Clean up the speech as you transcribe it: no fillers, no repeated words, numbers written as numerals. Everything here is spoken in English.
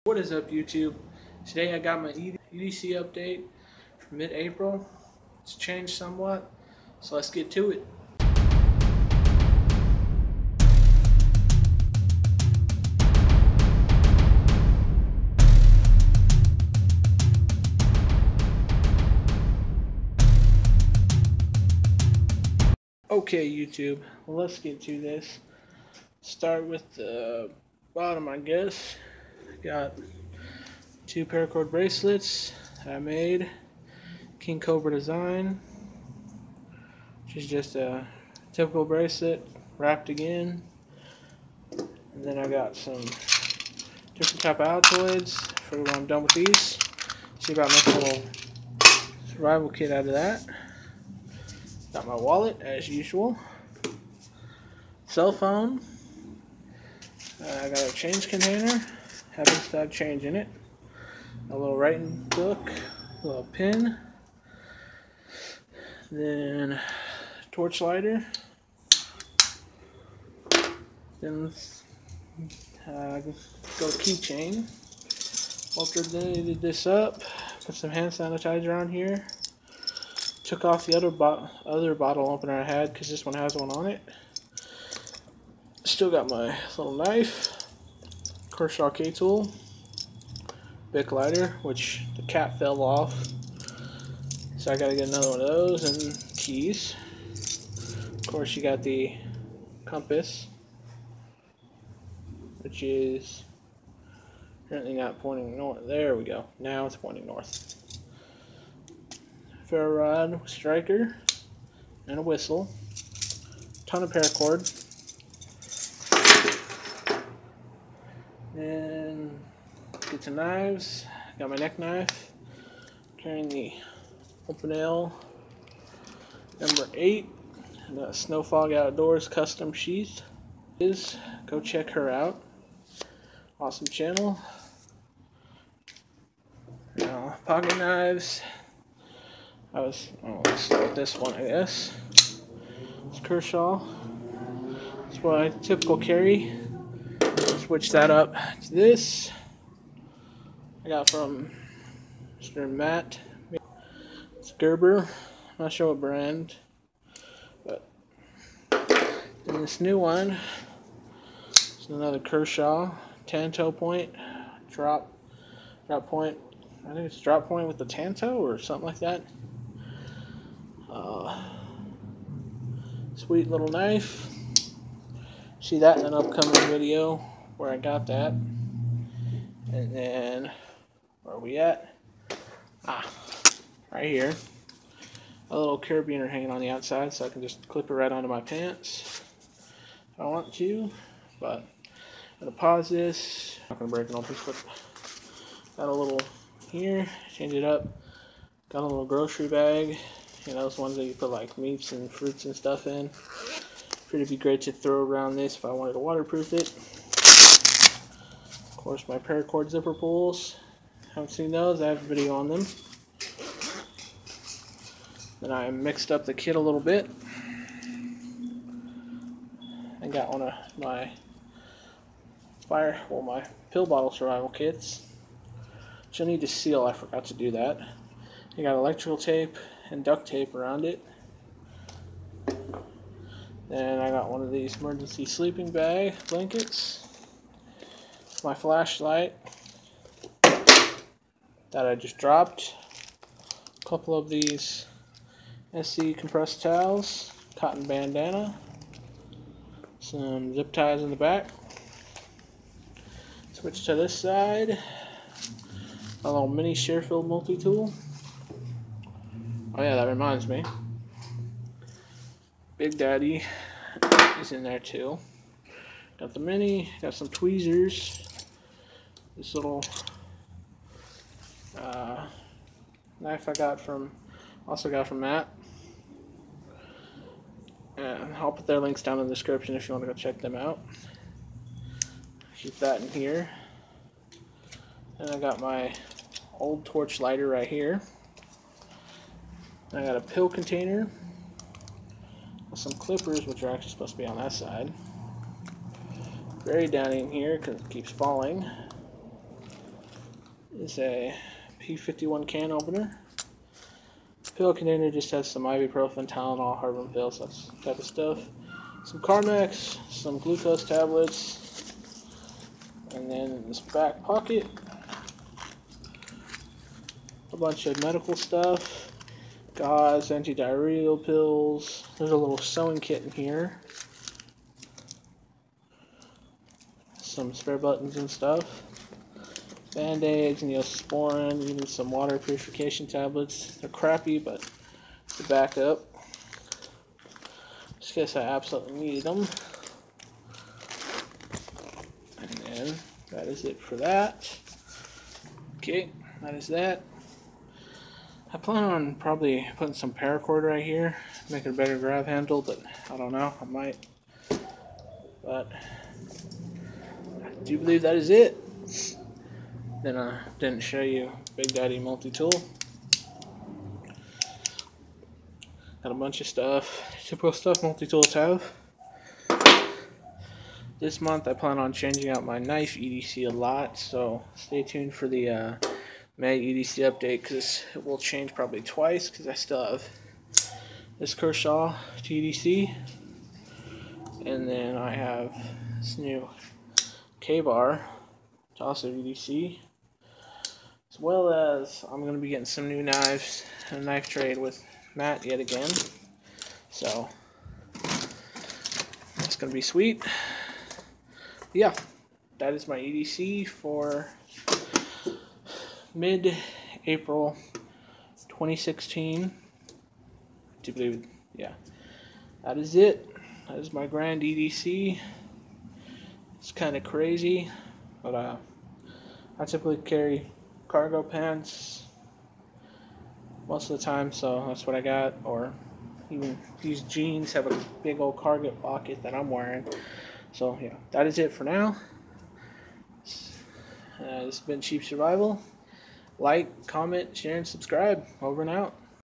What is up, YouTube? Today I got my EDC update from mid-April. It's changed somewhat, so let's get to it. Okay, YouTube, well, let's get to this. Start with the bottom, I guess. Got two paracord bracelets I made. King Cobra design, which is just a typical bracelet wrapped again. And then I got some different type of Altoids for when I'm done with these. See about making a little survival kit out of that. Got my wallet as usual. Cell phone. I got a change container. Haven't stopped change in it. A little writing book. A little pen. Then torch lighter. Then go keychain. Alternated this up. Put some hand sanitizer on here. Took off the other bottle opener I had because this one has one on it. Still got my little knife, Kershaw K-tool, Bic lighter, which the cap fell off, so I gotta get another one of those, and keys. Of course, you got the compass, which is currently not pointing north. There we go. Now it's pointing north. Ferro rod, striker, and a whistle. Ton of paracord. And get some knives. Got my neck knife. Carrying the Open L number 8. And the Snow Fog Outdoors custom sheath. Go check her out. Awesome channel. Now, pocket knives. Let's start with this one, I guess. It's Kershaw. It's what I typical carry. Switch that up to this. I got from Mr. Matt. It's Gerber. Not sure what brand, but then this new one is another Kershaw Tanto point drop point. I think it's drop point with the Tanto or something like that. Sweet little knife. See that in an upcoming video where I got that. And then where are we at? Right here. A little carabiner hanging on the outside, so I can just clip it right onto my pants if I want to. But I'm gonna pause this. I'm not gonna break it open, but got a little here. Change it up. Got a little grocery bag. You know, those ones that you put like meats and fruits and stuff in. It'd be great to throw around this if I wanted to waterproof it. Of course, my paracord zipper pulls. Haven't seen those. I have a video on them. Then I mixed up the kit a little bit. I got one of my my pill bottle survival kits, which I need to seal. I forgot to do that. I got electrical tape and duct tape around it. Then I got one of these emergency sleeping bag blankets. My flashlight that I just dropped. A couple of these SC compressed towels, cotton bandana, some zip ties in the back. Switch to this side. A little mini Sherfield multi-tool. Oh yeah, that reminds me. Big Daddy is in there too. Got the mini, got some tweezers. This little knife also got from Matt. And I'll put their links down in the description if you want to go check them out. Keep that in here. And I got my old torch lighter right here. I got a pill container with some clippers, which are actually supposed to be on that side. Buried down in here because it keeps falling. is a P51 can opener. Pill container just has some ibuprofen, Tylenol, heartburn pills, that type of stuff. Some Carmex, some glucose tablets, and then in this back pocket, a bunch of medical stuff, gauze, antidiarrheal pills. There's a little sewing kit in here, some spare buttons and stuff, band-aids, Neosporin, even some water purification tablets. They're crappy, but it's a backup, just in case I absolutely needed them. And then that is it for that. Okay, that is that. I plan on probably putting some paracord right here, make it a better grab handle, but I don't know, I might. But I do believe that is it. Then I didn't show you Big Daddy multi-tool. Got a bunch of stuff, typical stuff multi-tools have. This month I plan on changing out my knife EDC a lot, so stay tuned for the May EDC update, because it will change probably twice, because I still have this Kershaw to EDC, and then I have this new K-bar to also EDC, as well as I'm going to be getting some new knives and a knife trade with Matt yet again, so that's going to be sweet. Yeah, that is my EDC for mid-April 2016. To believe, yeah, that is it. That is my grand EDC. It's kind of crazy, but I typically carry cargo pants most of the time, so that's what I got. Or even these jeans have a big old cargo pocket that I'm wearing. So yeah, that is it for now. This has been Cheap Survival. Like, comment, share, and subscribe. Over and out.